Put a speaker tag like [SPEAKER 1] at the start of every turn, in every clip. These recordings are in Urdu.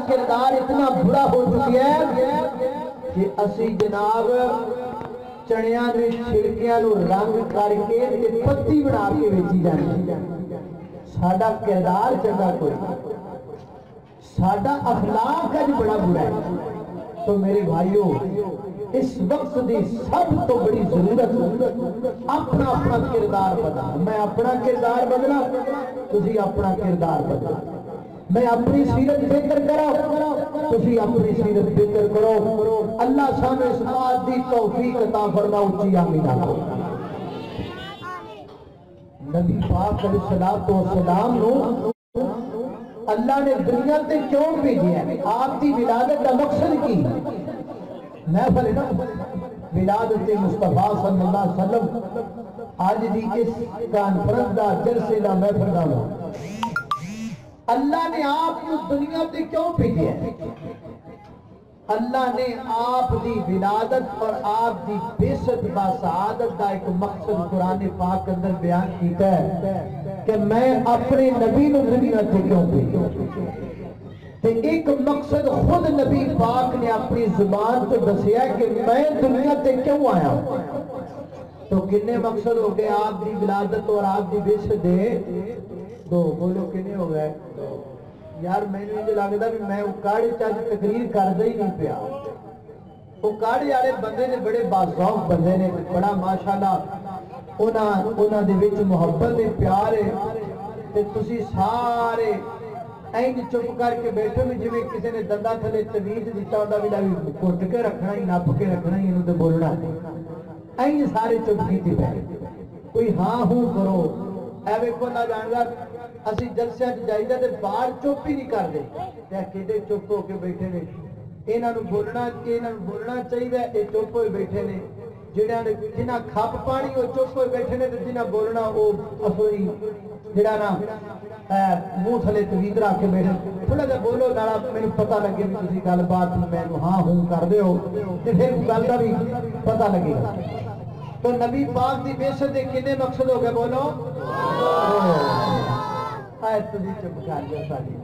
[SPEAKER 1] کردار اتنا برا ہو چکا ہے کہ اسی جناب چڑیاں نے چھلکیاں نو رنگ کر کے تے پتی بنا کے بیچی جاندی ساڈا کردار چنگا کوئی ساڈا اخلاق اج بڑا برا ہے تو میرے بھائیو اس وقت دی سب تو بڑی ضرورت اپنا اپنا کردار بدلا میں اپنا کردار بدلا تسی اپنا کردار بدلا میں اپنی سیرت بہتر کرو تسی اپنی سیرت بہتر کرو اللہ سانو اس بات دی توفیق عطا فرما اچھی آمین آخو نبی پاک علیہ السلام نو اللہ نے دنیا تے کیوں بھیجیا ہے آپ کی ولادت کا مقصد کی محفل ہے نا ولادت مصطفیٰ صلی اللہ علیہ وسلم آج دی اس کانفرنس دا جلسے دا محفل دا اللہ نے آپ کو دنیا تے کیوں بھیجیا ہے اللہ نے آپ دی ولادت اور آپ دی بعثت با سعادت دا ایک مقصد قرآن پاک اندر بیان کیتا ہے کہ میں اپنے نبی نو دنیا تے کیوں بھیجا تے ایک مقصد خود نبی پاک نے اپنی زبان تو دسیا کہ میں دنیا تے کیوں آیا تو کنے مقصد ہو گئے آپ دی ولادت اور آپ دی بعثت دے دو بولو کنے ہو گئے یار میں نے جو لگتا بھی میں اکاڑی چاہتے تقریر کردہ ہی نہیں پیا اکاڑی آلے بندے نے بڑے بازوق بندے نے بڑا ماشاءاللہ اونا دے وچ محبت دے پیارے تے تسی سارے اینج چپ کر کے بیٹھے میں جویں کسی نے دندہ تھلے تویز دیتا ہوتا بھی لگی کٹ کے رکھنا ہی نپ کے رکھنا ہی انہوں تے بولنا اینج سارے چپ کی تھی بیٹھے کوئی ہاں ہوں کرو اے ویکھو نہ جانگا اسی جلسے جائیدہ تے باہر چپ ہی نہیں کر دے تے کیڑے چپ ہو کے بیٹھے نے انہاں نوں بولنا چاہیے اے چپ ہوئے بیٹھے نے جنہاں کھپ پانی وہ چپ ہوئے بیٹھے نے تے جنہاں بولنا وہ اصوری جڑا نا منہ تھلے توید رکھ کے بیٹھے تھوڑا جا بولو نالا میں پتہ لگے بھی تسی گل بات میں ہاں ہوں کر دے ہو تے پھر گل دا بھی پتہ لگے تو نبی پاک دی بعثت دے کنے مقصد ہو گئے بولو آئے تسی چپ کر جا ساری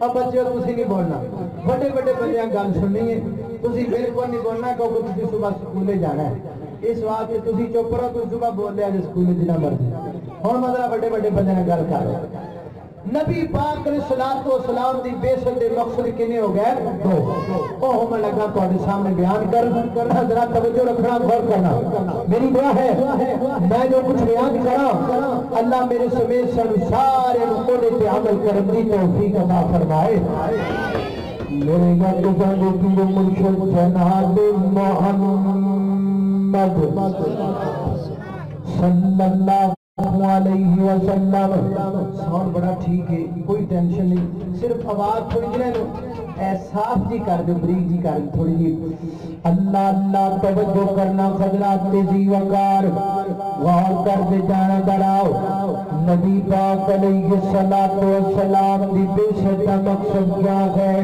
[SPEAKER 1] اب بچے تسی نہیں بولنا بڑے بڑے بندیاں گل سننی ہے تسی بالکل نہیں بولنا کیونکہ تسی صبح سکولے جانا ہے اس واسطے تسی چپ رہو تو صبح بول لیا جس سکولے جنہ مرضی ہن مطلب بڑے بڑے بندے نے گل کر رہے نبی پاک علیہ السلام دی بعثت دے مقصد کنے ہو گئے دو اوہ میں لگا تہاڈے سامنے بیان کر حضرات توجہ رکھنا غور کرنا میری دعا ہے میں جو کچھ بیان کراں اللہ میرے سمیت سارے لوگوں تے عمل کرن دی توفیق عطا فرمائے میرے گھر کے پیر مرشد جناب محمد صلی اللہ علیہ وسلم ساؤنڈ بڑا ٹھیک ہے کوئی ٹینشن نہیں صرف آواز تھوڑی جی احساس جی کر دو بریک جی کر تھوڑی جی اللہ اللہ توجہ کرنا حضرات تیزی وقار غور کر دے جانا دراؤ نبی پاک علیہ السلام دی بعثت کا مقصد کیا ہے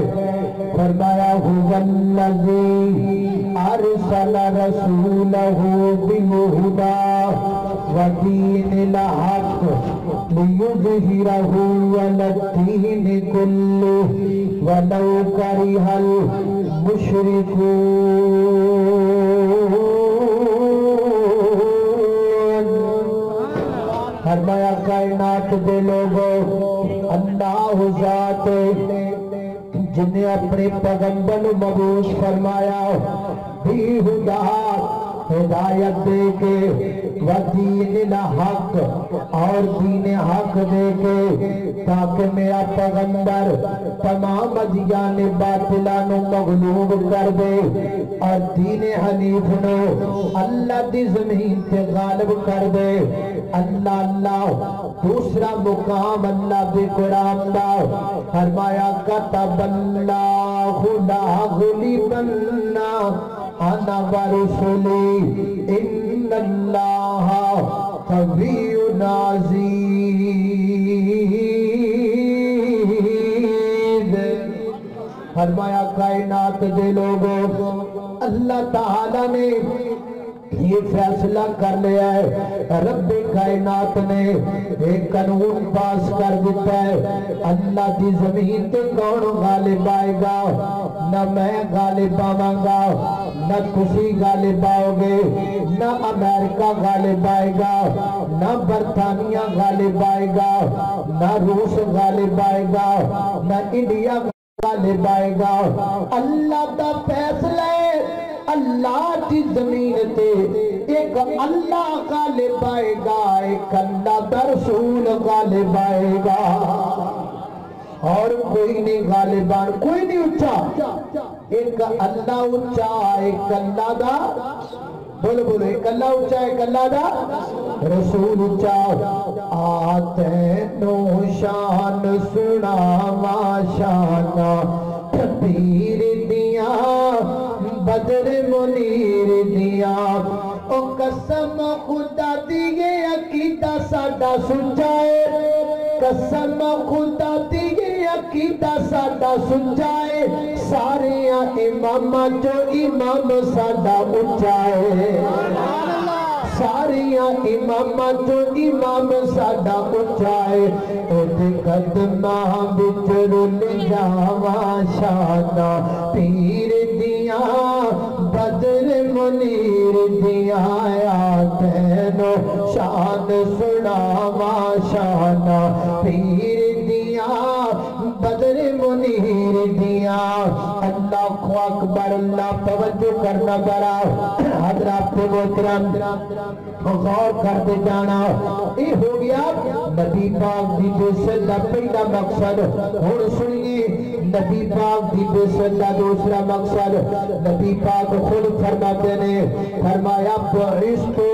[SPEAKER 1] فرمایا هو الذی ارسل رسولہ بالہدی ودین الحق لیظہرہ علی الدین کلہ ولو کرہ المشرکون فرمایا کائنات دے لوگوں اللہ ذات جنہیں اپنے پیغمبر مبعوث فرمایا بھی ہدایت دے کے ودین الحق اور دین حق دے کے تاکہ میرا پیغمبر تمام ادیان باطلہ نو مغلوب کر دے اور دین حنیف نو اللہ دی زمین تے غالب کر دے اللہ اللہ دوسرا مقام اللہ دے قرآن دا فرمایا کتب اللہ لا غلبن انا ورسلی ان اللہ قوی عزیز فرمایا کائنات دے لوگوں اللہ تعالی نے یہ فیصلہ کر لیا ہے رب کائنات نے ایک قانون پاس کر دیتا ہے اللہ دی زمین تے کون غالب آئے گا نہ میں غالب آواں گا نہ تسی غالب آؤ گے نہ امریکہ غالب آئے گا نہ برطانیہ غالب آئے گا نہ روس غالب آئے گا نہ انڈیا غالب آئے گا اللہ دا فیصلہ ہے اللہ کی زمین تے ایک اللہ غالب آئے گا ایک اللہ دا رسول غالب آئے گا اور کوئی نہیں غالبان کوئی نہیں اچھا ایک اللہ اچھا ایک اللہ دا بولو بولو ایک اللہ اچھا ایک اللہ دا رسول اچھا آتے نو شان سنا ما شانا پیر دیا بدر منیر دیا او قسم خدا دیئے عقیدہ ساڈا سجائے قسم خدا دیئے عقیدہ ساڈا سجائے سارے امام جو امام ساڈا اچھائے ساریاں امام جو امام ساڈا اچھائے اُدھ قدماں بچ رل جاواں شانہ پیر دیاں بدر منیر دیاں آتینو شان سناواں شانہ پیر دیاں بدر منیر دیاں اللہ کو اکبر اللہ توجہ کرنا برا حضرات محترم غور کرتے جانا یہ ہو گیا نبی پاک دی بے دا پہلا مقصد اور سنیے نبی پاک دی بے دا دوسرا مقصد نبی پاک خود فرماتے نے فرمایا بعثتو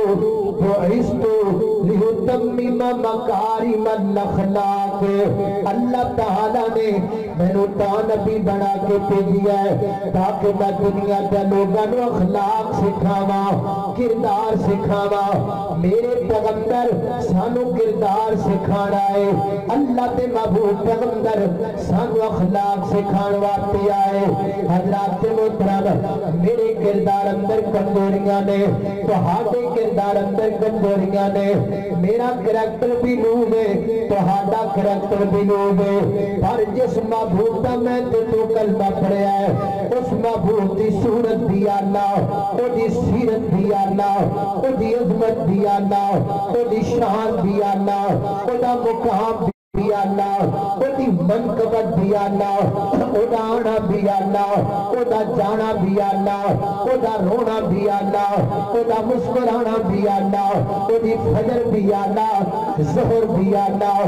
[SPEAKER 1] لِيُتَمِّمَ مَكَارِمَ الْأَخْلَاقِ اللہ تعالیٰ نے میں نے تا نبی بنا کے بھیجا ہے تاکہ میں دنیا کے لوگوں کو اخلاق سکھاواں کردار سکھاواں میرے پیغمبر سانو کردار سکھانا ہے اللہ تے محبوب پیغمبر سانو اخلاق سکھانے واسطے آئے حضرات محترم میرے کردار اندر کمزوریاں نے تہاڈے کردار اندر کمزوریاں نے میرا کریکٹر بھی لوگ ہے تہاڈا کریکٹر بھی لوگ ہے پر جس محبوب دا میں تو کلمہ پڑھیا ہے اس محبوب دی صورت بھی اللہ او دی سیرت بھی اللہ او دی عظمت بھی اللہ او دی شان بھی اللہ او دا مقام بھی اللہ او دی منقبت بھی اللہ او دا آنا بھی اللہ او دا جانا بھی اللہ او دا رونا بھی اللہ او دا مسکرانا بھی اللہ او دی فجر بھی اللہ ظہر بھی اللہ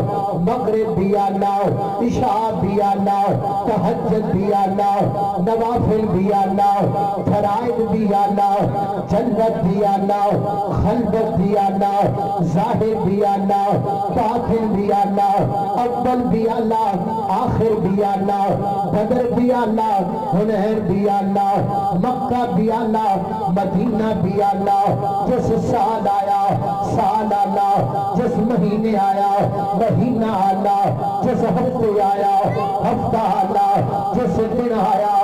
[SPEAKER 1] مغرب بھی اللہ عشاء بھی اللہ تہجد بھی اللہ نوافل بھی اللہ فرائض بھی اللہ جنت بھی اللہ خلوت بھی اللہ ظاہر بھی اللہ باطن بھی اللہ اول بھی اللہ آخر بھی اللہ بدر بھی اللہ حنین بھی اللہ مکہ بھی اللہ مدینہ بھی اللہ جس سال آیا سال اللہ جس مہینے آیا مہینہ اللہ جس ہفتے آیا ہفتہ اللہ جس دن آیا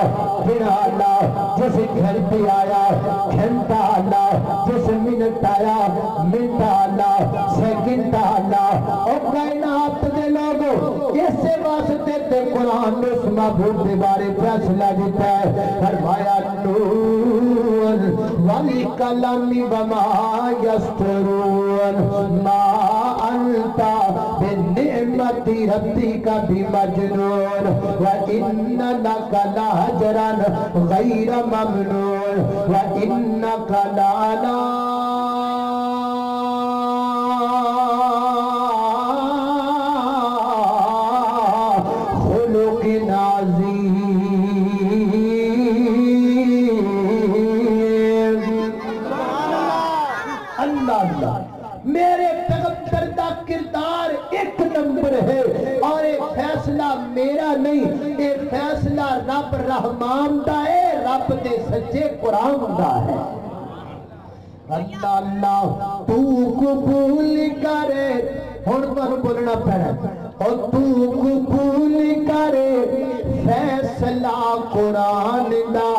[SPEAKER 1] دن اللہ جس گھنٹے آیا گھنٹہ اللہ جس منٹ آیا منٹ اللہ سیکنڈ اللہ اور کائنات دے لوگوں اسے واسطے تے قرآن نے اس محبوب دے بارے فیصلہ دیتا ہے فرمایا نون والکلم وما یسطرون ما انتا بنعمت ربک بمجنون وإن لک لأجرا غیر ممنون وإنک لعلی خلق عظیم اللہ میرے پیغمبر دا کردار ایک نمبر ہے اور یہ فیصلہ میرا نہیں یہ فیصلہ رب رحمان دا ہے رب دے سچے قرآن دا ہے اللہ اللہ تو قبول کرے ہن تو بولنا پڑا اور تو قبول کرے فیصلہ قرآن دا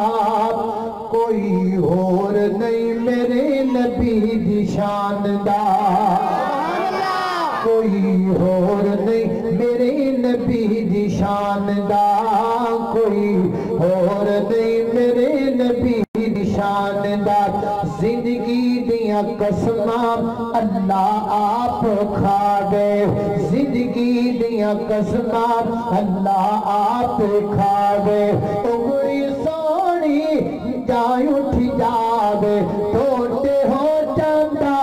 [SPEAKER 1] کوئی اور نہیں میرے شان دا کوئی اور نہیں میرے نبی دی شان دا زندگی دیاں قسماں اللہ آپ کھا گئے زندگی دیاں قسماں اللہ آپ کھا گئے عمری سونی جائیں اٹھ جاوے توڑتے ہو جاندہ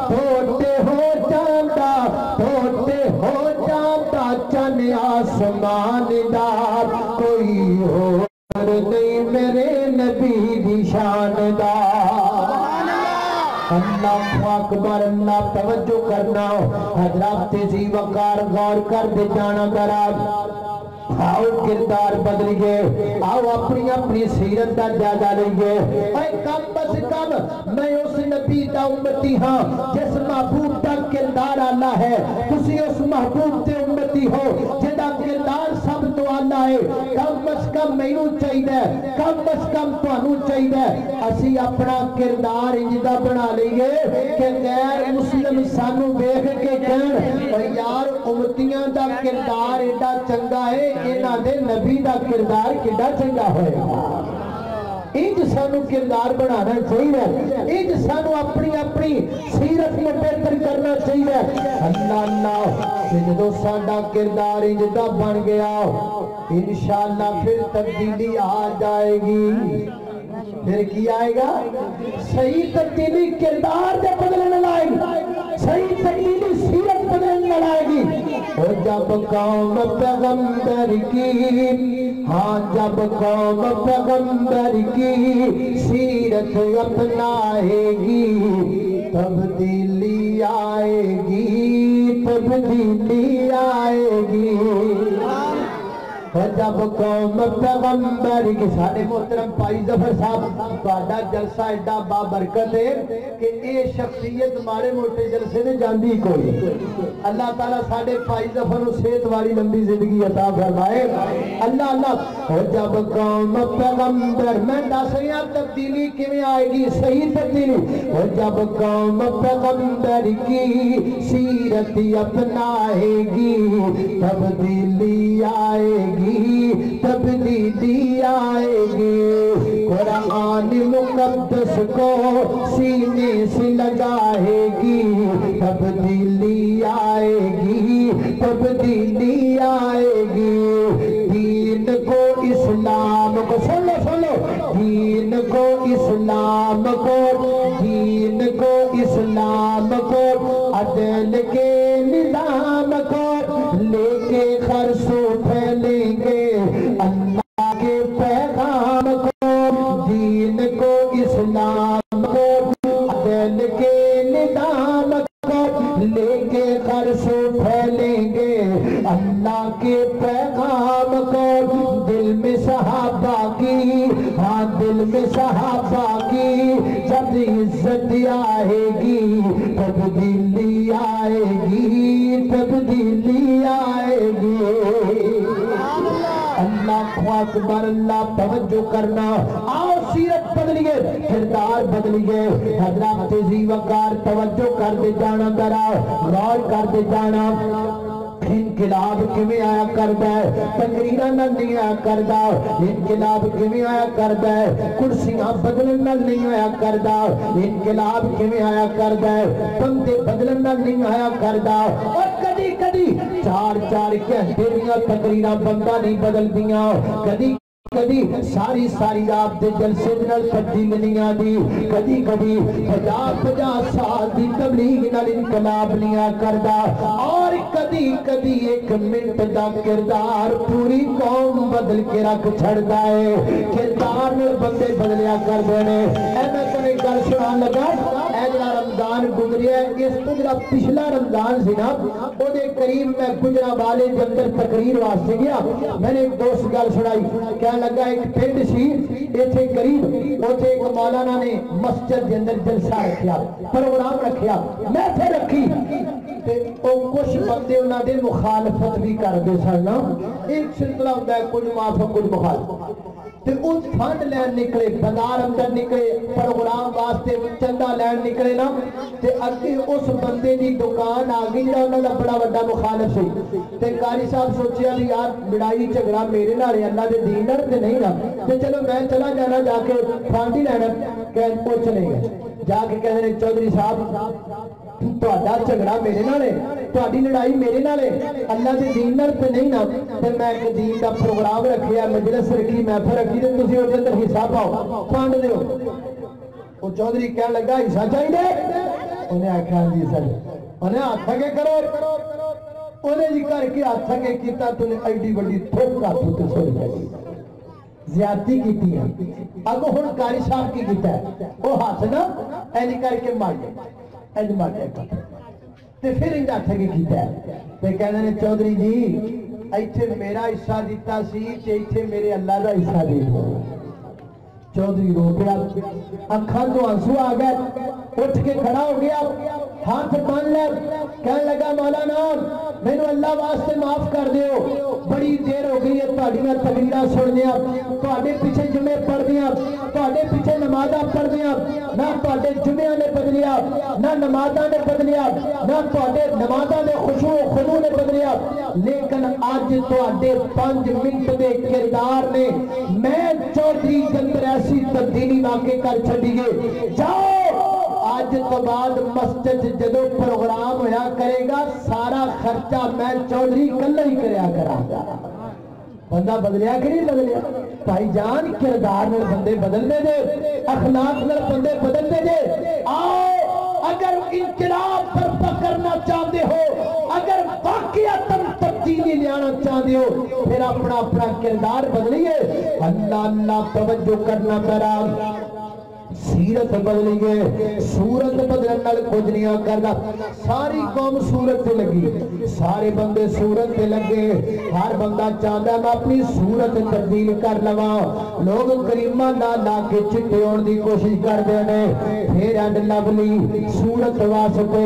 [SPEAKER 1] توڑتے ہو جاندہ توڑتے ہو جاندہ چن آسمان دا کوئی اور نہیں میرے نبی دی شان دا اللہ اکبر اللہ توجہ کرنا حضرات تیزی وقار غور کر دے جانا دراب آؤ کردار بدلیے آؤ اپنی اپنی سیرت دا جائزہ لئیے اے کم بس کم میں اس نبی دا امتی ہاں جس محبوب دا کردار اللہ ہے تسی اس محبوب دے امتی ہو جدا کردار سب تو اللہ ہے کم بس کم میں نو چاہیے کم بس کم تو انو چاہیے اسی اپنا کردار انجدہ بنا لئیے کہ غیر مسلم سانو بیخ کے کہن یار امتیاں دا کردار ایڈا چنگا ہے انہاں دے نبی دا کردار کڈا چنگا ہوئے انج سانو کردار بنانا چاہیے انج سانو اپنی اپنی سیرت میں بہتر کرنا چاہیے اللہ اللہ جدو ساڈا کردار انج دا بن گیا انشاءاللہ پھر تبدیلی آ جائے گی پھر کی آئے گا صحیح تبدیلی کردار دے بدلنے لائے گی صحیح تبدیلی سیرت بدلنے لائے گی اور جب قوم پیغمبر کی ہاں جب قوم پیغمبر کی سیرت اپنائے گی تبدیلی آئے گی تبدیلی آئے گی جب قوم پیغمبر کی سارے محترم پائی ظفر صاحب بڑا جلسہ ایڈا بابرکت ہے کہ اے شخصیت ہمارے موٹے جلسے میں جاندی کوئی اللہ تعالیٰ سارے پائی ظفر و صحت والی لمبی زندگی عطا فرمائے اللہ اللہ اور جب قوم پیغمبر میں داسیاں تبدیلی کیویں آئے گی صحیح تبدیلی اور جب قوم پیغمبر کی سیرت اپنائے گی تبدیلی آئے گی تبدیلی آئے گی قرآن مقدس کو سینے سے لگائے گی تبدیلی آئے گی تبدیلی آئے گی دین کو اسلام کو سنو سنو دین کو اسلام کو دین کو اسلام کو عدل کے نظام کو لے کے خرسو پھیلیں گے اللہ کے پیغام کو دین کو اسلام کو عدل کے نظام کو لے کے خرسو پھیلیں گے اللہ کے پیغام کو دل میں صحابہ کی ہاں دل میں صحابہ کی جب عزت آئے گی تبدیلی آئے گی تبدیلی آئے گی اللہ اکبر اللہ توجہ کرنا آؤ سیرت بدلیے کردار بدلیے حضرات تیزی وقار توجہ کر دے جانا ذرا غور کر دے جانا انقلاب کیویں آیا کردا ہے تقریراں نال نہیں آیا کردا انقلاب کیویں آیا کردا ہے کرسیاں بدلن نال نہیں آیا کردا انقلاب کیویں آیا کردا ہے بندے بدلن نال نہیں آیا کردا اور کدی کدی چار چار گھنٹے دیاں تقریراں بندہ نہیں بدلدیاں کدی کدی ساری ساری آپ دے جلسے نال تبدیلی دی کدی کدی 50 سال دی تبلیغ نال انقلاب نہیں کردا اور کدی کدی ایک منٹ دا کردار پوری قوم بدل کے رکھ چھڑدا ہے کردار نال بندے بدلیا کردے نے اے میں تمہیں گل سنان لگا اے جڑا رمضان گزریا اس تو جڑا پچھلا رمضان سی نا او دے قریب میں گجرانوالے دے اندر تقریر واسطے گیا میں نے ایک دوست گل سنائی کیا لگا ایک پنڈ سی ایتھے قریب اوتھے ایک مولانا نے مسجد دے اندر جلسہ رکھیا پروگرام رکھیا میں پھر رکھی تے او کچھ بندے انہاں دے مخالفت بھی کردے سن ایک سلسلہ ہوندا ہے کچھ موافق کچھ مخالف تے اس فنڈ لین نکلے بازار اندر نکلے پروگرام واسطے چندہ لین نکلے نا تے اگے اس بندے دی دکان آ گئی جڑا انہاں دا بڑا وڈا مخالف سی تے قاری صاحب سوچیا بھی یار لڑائی جھگڑا میرے نال ہے اللہ دے دین نال تے نہیں نا تے چلو میں چلا جانا جا کے فنڈ ہی لینا کہ وہ چلے گئے جا کے کہندے نے چودھری صاحب تہاڈا جھگڑا میرے نال ہے تہاڈی لڑائی میرے نال ہے اللہ دے دین نال تے نہیں نا تے میں ایک دین دا پروگرام رکھیا مجلس رکھی محفل رکھی تے تسی اس دے اندر حصہ پاؤ فنڈ دیو وہ چودھری کہن لگا حصہ چاہیے انہیں آخیا جی سر انہیں ہاتھ اگے کرو انہیں جی کر کے ہاتھ اگے کیتا تو نے ایڈی بڑی تھوک ہاتھ تے سوڑ گئی زیادتی کیتی ہے اگو ہن قاری صاحب کی کیتا ہے وہ ہاتھ نا اینج کر کے مار گئے اینج مار گئے تے پھر انج ہاتھ اگے کیتا ہے تے کہندے نے چودھری جی ایتھے میرا حصہ دیتا سی تے ایتھے میرے اللہ دا حصہ دے دو چودھری رو پیا اکھاں تو آنسو آ گئے اٹھ کے کھڑا ہو گیا ہاتھ باندھ لے کہنے لگا مولانا مینوں اللہ واسطے معاف کر دیو بڑی دیر ہو گئی ہے تہاڈیاں تقریراں سننیاں تہاڈے پیچھے جمعے پڑھدیاں تہاڈے پیچھے نمازاں پڑھدیاں نہ تہاڈے جمعیاں نے بدلیا نہ نمازاں نے بدلیا نہ تہاڈے نمازاں نے خشوع و خضوع نے بدلیا لیکن اج تہاڈے 5 منٹ دے کردار نے میں چودھری دے اندر ایسی تبدیلی واقع کر چھڈی ہے جاؤ آج تو بعد مسجد جدو پروگرام ہویا کرے گا سارا خرچہ میں چودھری کلہ ہی کریا کراں گا بندہ بدلیا کہ نہیں بدلیا بھائی جان کردار میں بندے بدلنے دے اخلاق میں بندے بدلنے دے آؤ اگر انقلاب پر پکڑنا چاہتے ہو اگر واقعیتاً تبدیلی لانا چاہتے ہو پھر اپنا اپنا کردار بدلیے اللہ اللہ توجہ کرنا میرا سیرت بدلیے صورت بدلن نال کچھ نہیں کردا ساری قوم صورت تے لگی سارے بندے صورت تے لگے ہر بندہ چاہتا ہے میں اپنی صورت تبدیل کر لواں لوگ کریمہ نہ لا کے چٹے ہون دی کوشش کردے نے پھر اینڈ لولی صورت واسطے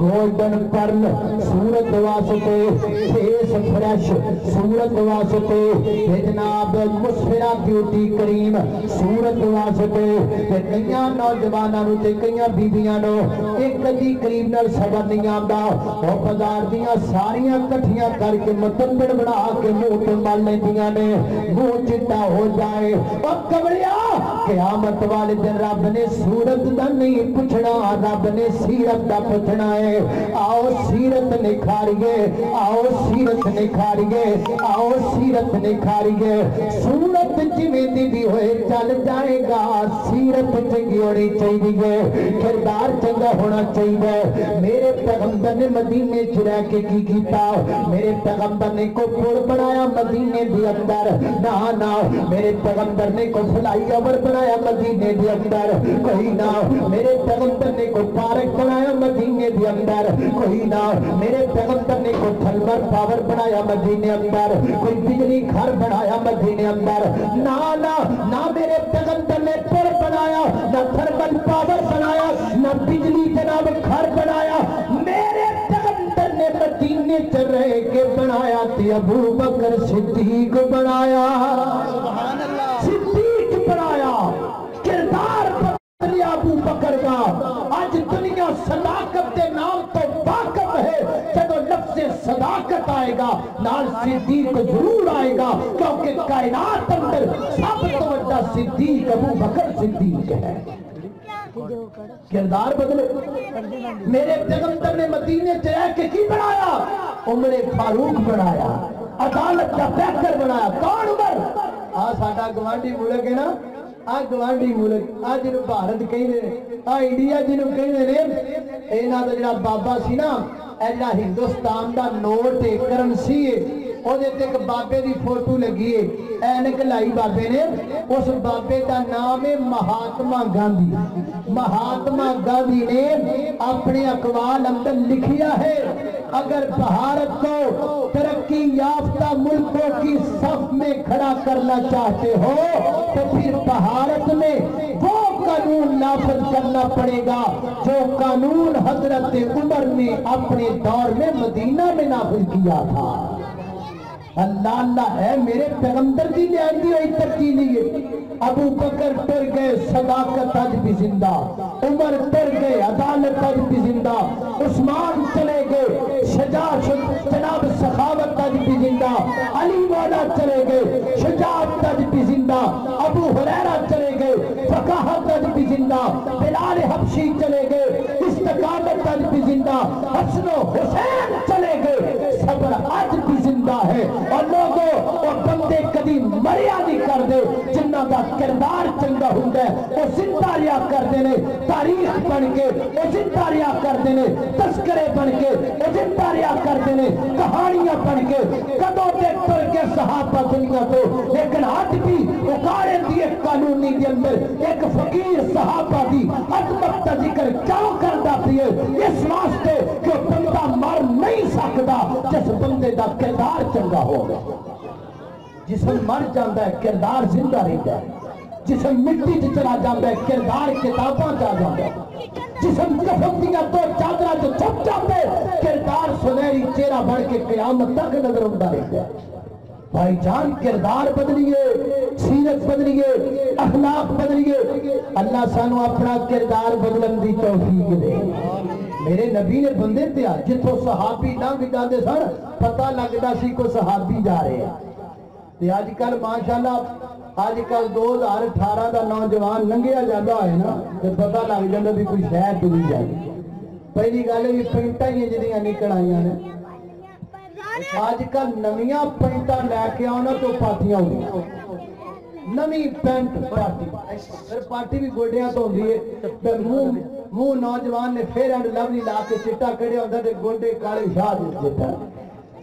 [SPEAKER 1] گولڈن پرل صورت واسطے فیس فریش صورت واسطے جناب مسفرہ بیوٹی کریم صورت واسطے کئیاں نوجواناں نوں تے کئیاں بیبیاں نوں ایک کدی کریم نال صبر نہیں آندا او بازار دیاں ساریاں کٹھیاں کر کے متبڑ بنا کے منہ تے مل لیندیاں نے منہ چٹا ہو جائے او کملیا قیامت والے دن رب نے صورت دا نہیں پوچھنا رب نے سیرت دا پوچھنا ہے آؤ سیرت نکھاریے آؤ سیرت نکھاریے آؤ سیرت نکھاریے صورت جویں دی بھی ہوئے چل جائے گا سیرت چنگی ہونی چاہیے کردار چنگا ہونا چاہیے میرے پیغمبر نے مدینے چرا کے کی کیتا میرے پیغمبر نے کو پور بنایا مدینے دے اندر نہ میرے پیغمبر نے کو فلائی اوور بنایا مدینے دے اندر کوئی نہ میرے پیغمبر نے کو پارک بنایا مدینے دے اندر کوئی نہ میرے پیغمبر نے کو تھرمل پاور بنایا مدینے اندر کوئی بجلی گھر بنایا مدینے اندر نہ میرے پیغمبر نے پور بنایا نہ تھرمل پاور بنایا نہ بجلی جناب گھر بنایا میرے پیغمبر نے مدینے چ رہ کے بنایا تے ابو بکر صدیق بنایا صدیق بنایا کردار بدلیا ابو بکر کا آج دنیا صداقت کے نام تو واقف ہے جب لفظ صداقت آئے گا نال صدیق ضرور آئے گا کیونکہ کائنات اندر سب تو بڑا صدیق ابو بکر صدیق ہے کردار بدلے میرے پیغمبر نے مدینے چرا کے کی بنایا عمر فاروق بنایا عدالت کا بہتر بنایا کون عمر ساڈا گوانڈی ملک ہے نا گوانڈی ملک جنہوں بھارت کہیں انڈیا جنہوں کہیں اینا دا جنہا بابا سی نا اینا ہندوستان دا نوٹ کرنسی وہ دیتے ایک بابے دی فوٹو لگی ہے اینک لائی بابے نے اس بابے کا نام ہے مہاتما گاندھی مہاتما گاندھی نے اپنے اقوال اندر لکھیا ہے اگر بھارت کو ترقی یافتہ ملکوں کی صف میں کھڑا کرنا چاہتے ہو تو پھر بھارت میں وہ قانون نافذ کرنا پڑے گا جو قانون حضرت عمر نے اپنے دور میں مدینہ میں نافذ کیا تھا اللہ اللہ ہے میرے پیغمبر دی لے آئی ہوئی ترجیح لیے ابو بکر ٹر گئے صداقت اج بھی زندہ عمر ٹر گئے عدالت اج بھی زندہ عثمان چلے گئے شجاعت جناب سخاوت اج بھی زندہ علی مولا چلے گئے شجاعت اج بھی زندہ ابو ہریرہ چلے گئے فقاہت اج بھی زندہ بلال حبشی چلے گئے استقامت اج بھی زندہ حسن و حسین چلے گئے صبر اج بھی زندہ ہے اور لوگوں اور بندے کدی مریا نہیں کر دے جنہ کا کردار چنگا ہوتا ہے وہ زندہ ریا کر دینے تاریخ بن کے وہ زندہ ریا کر دینے تذکرے بن کے وہ زندہ ریا کر دینے کہانیاں بن کے کدوں دے تر کے صحابہ دنیا تو لیکن آج بھی اکارے دی ایک قانونی کے اندر ایک فقیر صحابہ دی عظمت کا ذکر کیوں کرتا پیے اس واسطے کہ بندہ مر نہیں سکتا جس بندے دا کردار چنگا ہوگا جسم مر جاندہ ہے کردار زندہ رہتا ہے جسم مٹی سے چلا جاندہ ہے کردار کتاباں جا جاندہ ہے جسم کفن دیا تو چادرہ جو چھپ جاندے کردار سنہری چہرہ بڑھ کے قیامت تک نظر ہوتا رہتا ہے بھائی جان کردار بدلیے سیرت بدلیے اخلاق بدلیے اللہ سانو اپنا کردار بدلن دی توفیق دے میرے نبی نے بندے دیا جتوں صحابی نہ گجاندے سر پتہ لگتا سی کو صحابی جا رہے ہیں تے آج کل ماشاءاللہ آج کل 2018 دا نوجوان لنگیا جاندہ ہے نا تے پتہ لگ جاندہ بھی کوئی شہر تلی جاندی پہلی گالے بھی پینٹا ہی جنیاں نکل آئیاں نے آج کل نمیاں پینٹا لے کے آنا تو پارٹیاں ہوئی نمی پینٹ پارٹی پھر پارٹی بھی گوڑیاں تو ہوندی ہے منہ نوجوان نے پھر اینڈ لولی لا کے چٹا کڑے ہوندہ تے گوڑے کالے شاہ دیتا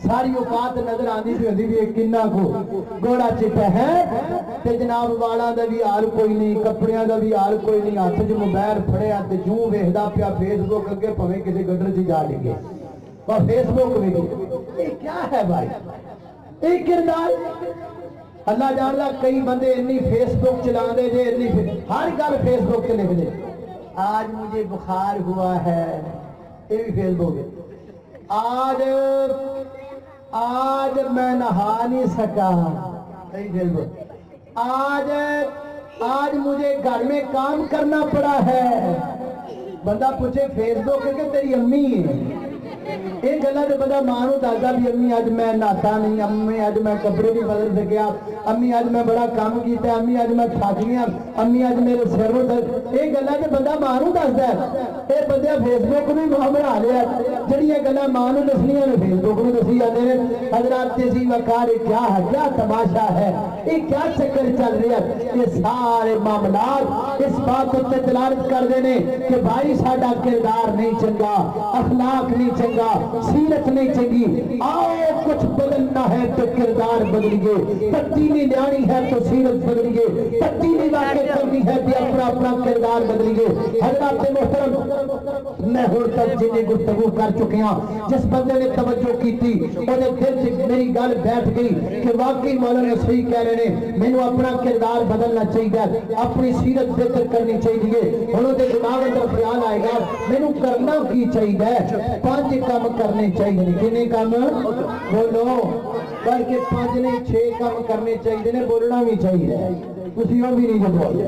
[SPEAKER 1] ساری اوقات نظر آندی بھی ہوندی بھی ایک کنہ کو گوڑا چٹا ہے تے جناب والا دا بھی حال کوئی نہیں کپڑیاں دا بھی حال کوئی نہیں ہاتھ جو موبائل پھڑے آتے جوں ویکھدا پیا فیس بک اگے پویں کسی گڈر چ جا لگے اور فیس بک ویکھ یہ کیا ہے بھائی یہ کردار اللہ جاندا کئی بندے اتنی فیس بک چلاندے جے اتنی ہر گل فیس بک تے لکھ دے آج مجھے بخار ہوا ہے یہ بھی فیس بک ہے آج میں نہا نہیں سکا آج مجھے گھر میں کام کرنا پڑا ہے بندہ پوچھے فیس بک کہ تیری امی ہے ایک گلہ جو بندہ مانو دادا بھی امی آج میں ناتا نہیں امی آج میں کپڑے بھی بدل سکیا امی آج میں بڑا کام کیتا ہے امی آج میں تھک گیا امی آج میرے سر میں درد ایک گلہ جو بندہ مانو دسدا ہے اے بندہ فیس بک بھی بنا لیا جڑی یہ گلہ مانو دسنیاں نے فیس بک میں دسی جاندے نے حضرات تیزی وقار کیا ہے کیا تماشا ہے یہ کیا چکر چل رہا ہے یہ سارے معاملات اس بات کو دلالت کر دینے کہ بھائی ساڈا کردار نہیں چنگا اخلاق نہیں چنگا سیرت نہیں چنگی آؤ کچھ بدلنا ہے تو کردار بدلیے تبدیلی لانی ہے تو سیرت بدلیے تبدیلی واقع کرنی ہے تو اپنا اپنا کردار بدلیے حضرات محترم میں ہوں تک جنہیں گفتگو کر چکے ہیں جس بندے نے توجہ کی تھی انہیں دل سے میری گل بیٹھ گئی کہ واقعی مولانا صحیح کہہ رہے ہیں میں نے اپنا کردار بدلنا چاہیے اپنی سیرت بہتر کرنی چاہیے انہوں نے دماغ اندر خیال آئے گا میں نے کرنا کی چاہیے 5 کام کرنے چاہیے کنے کام بولو بلکہ 5 نہیں 6 کام کرنے چاہیے بولنا بھی چاہیے کسی بھی نہیں بولے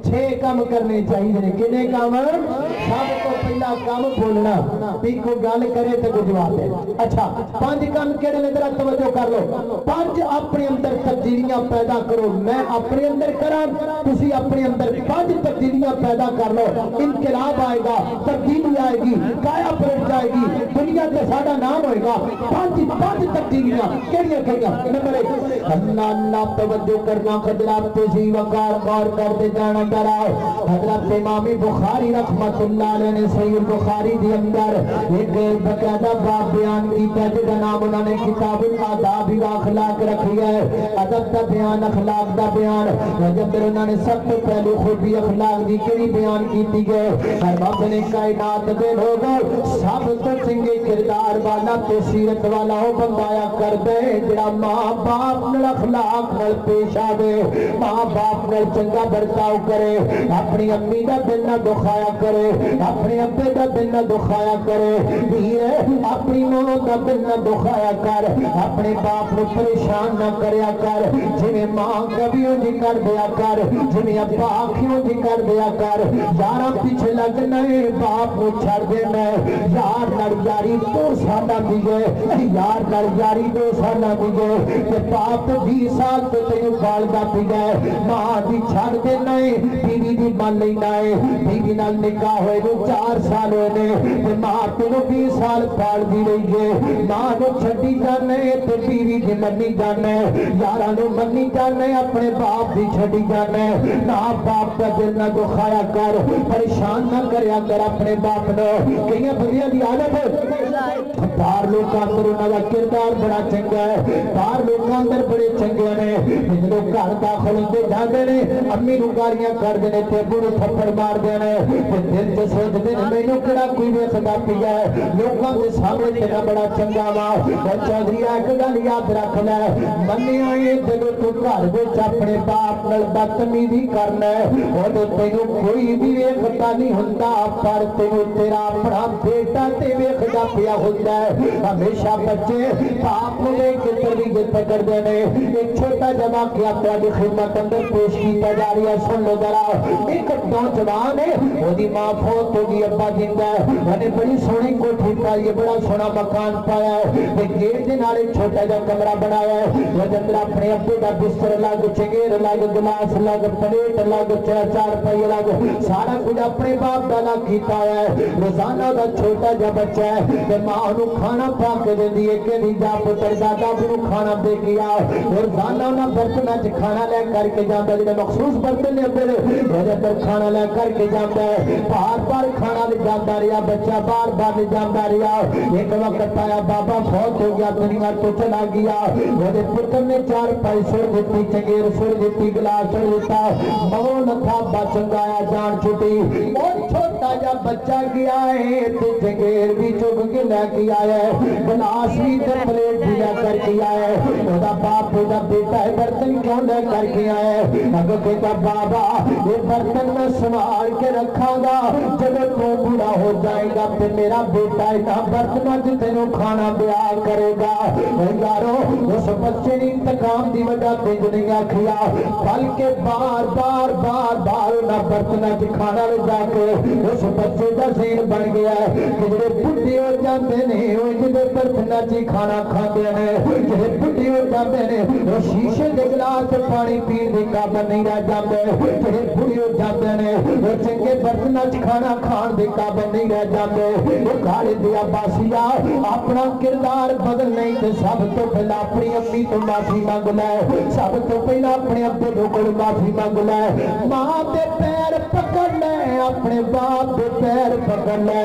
[SPEAKER 1] 6 کام کرنے چاہیے کنے کام سب تو پہلا کام بولنا بھی کوئی گل کرے تو کوئی جواب دے اچھا 5 کام کہڑے نے ذرا توجہ کر لو 5 اپنے اندر تبدیلیاں پیدا کرو میں اپنے اندر کراں تسی اپنے اندر 5 تبدیلیاں پیدا کر لو انقلاب آئے گا تبدیلی آئے گی کایا پلٹ جائے گی دنیا تے ساڈا نام ہوئے گا 5 تبدیلیاں کیڑیاں کیڑیاں نمبر 1 اللہ اللہ توجہ کرنا حضرات تسی وقار غور کرتے جانا ذرا حضرت امام بخاری رحمت اللہ علیہ نے صحیح بخاری دی اندر ایک باقاعدہ باب بیان کیتا جدا نام انہوں نے کتاب الاداب و اخلاق رکھی ہے ادب دا بیان اخلاق دا بیان جب انہوں نے سب تو پہلو خوبی اخلاق دی کیڑی بیان کیتی گئے ہر باب نے کائنات دے لوگوں سب تو چنگے کردار والا تے سیرت والا ہو بندایا کر دے جڑا ماں باپ نال اخلاق نال پیش آوے ماں باپ نال چنگا برتاؤ کرے کرے اپنی امی دا دل نہ دکھایا کرے اپنے ابے دا دل نہ دکھایا کرے اپنی ماں دا دل نہ دکھایا کر اپنے باپ نو پریشان نہ کریا کر جویں ماں کبھی انج کر دیا کر جویں ابا آکھیوں جی کر دیا کر یاراں پیچھے لگنا ہے باپ نو چھڑ دینا ہے یار نال یاری 2 سالاں دی گئے یار نال یاری 2 سالاں دی گئے تے باپ 20 سال تے تینوں پالدا پی گئے ماں دی چھڑ دینا ہے بیوی دی من لینا ہے بیوی نال نکاح ہوئے نو 4 سال ہوئے نے تے ماں تینوں 20 سال پال دی رہی ہے ماں نو چھڈی جانا ہے تے بیوی دی منی جانا ہے یاراں نو منی جانا ہے اپنے باپ دی چھڈی جانا ہے نہ باپ دا دل نہ دکھایا کر پریشان نہ کریا کر اپنے باپ نو کئی بندیاں دی عادت ہے باہر لوگ اندر انہاں دا کردار بڑا چنگا ہے باہر لوگ اندر بڑے چنگے نے جدوں گھر داخل ہوندے جاندے نے امی نو گالیاں کردے نے تے ابو نو تھپڑ مار دے نے تے دل تے سوچدے نے مینوں کیڑا کوئی ویکھدا پیا ہے لوکاں دے سامنے تیرا بڑا چنگا وا چودھری ایک گل یاد رکھ لے منیا اے جدوں تو گھر وچ اپنے باپ نال بدتمیزی کرنا ہے اودوں تینوں کوئی بھی ویکھدا نہیں ہوندا پر تینوں تیرا اپنا بیٹا تے ویکھدا پیا ہوندا ہے ہمیشہ بچے باپ نو ویکھ کے تربیت کردے نے ایک چھوٹا جا واقعہ تہاڈی خدمت اندر پیش کیتا جا رہا ہے سن لو ذرا ایک نوجوان ہے اودی ماں فوت ہو گئی ابا زندہ ہے انہیں بڑی سونی کوٹھی پائی ہے بڑا سونا مکان پایا ہے تے گیٹ دے نال ایک چھوٹا جا کمرہ بنایا ہے وہ اندر اپنے ابے دا بستر لگ چنگیر لگ گلاس لگ پلیٹ لگ چار پائی لگ سارا کچھ اپنے باپ دا لگ کیتا ہے روزانہ دا چھوٹا جا بچہ ہے تے ماں نو کھانا پا کے دیندی ہے کہ نہیں جا پتر دادا نو کھانا دے کے آ روزانہ انہاں برتناں وچ کھانا لے کر کے جاندا جڑے مخصوص برتن نے اندر وہ اندر کھانا لے کر کے جاندا ہے بار کھانا لے جاندا رہیا بچہ بار لے جاندا رہیا ایک وقت آیا بابا فوت ہو گیا دنیا تو چلا گیا وہ پتر نے 4 پیسے دیتی چنگیر سر دیتی گلاس چڑھ دیتا مون تھا بچنگایا جان چھٹی اور چھوٹا جا بچہ گیا ہے تے چنگیر بھی چگ کے لے کے آیا ہے گلاس بھی تے پلیٹ بھی لے کر کے آیا ہے وہ باپ دا بیٹا ہے برتن کیوں لے کر کے آیا ہے اگر کہتا بابا یہ برتن میں سنبھال کے رکھا گا جب تو بوڑھا ہو جائے گا تے میرا بیٹا اتنا برتنوں سے تینوں کھانا دیا کرے گا یارو اس بچے نے انتقام دی وجہ تے نہیں آکھیا بلکہ بار نہ برتنوں سے کھانا لے جا کے اس بچے دا ذہن بن گیا ہے کہ جڑے بڈھے ہو جاندے نے وہ جڑے برتنوں سے کھانا کھاندے نے جڑے بڈھے ہو جاندے نے وہ شیشے دے گلاس پانی پین دے قابل نہیں رہ جاندے جڑے بڈھے ہو جاندے نے وہ چنگے برتنوں سے کھانا کھان دے قابل نہیں رہ جاندے وہ گھر دے عباسیہ اپنا کردار بدل نہیں تے سب تو پہلا اپنی امی تو معافی مانگ لے سب تو پہلا اپنے ابے کو معافی مانگ لے ماں دے پیر پکڑ لے اپنے باپ دے پیر پکڑ لے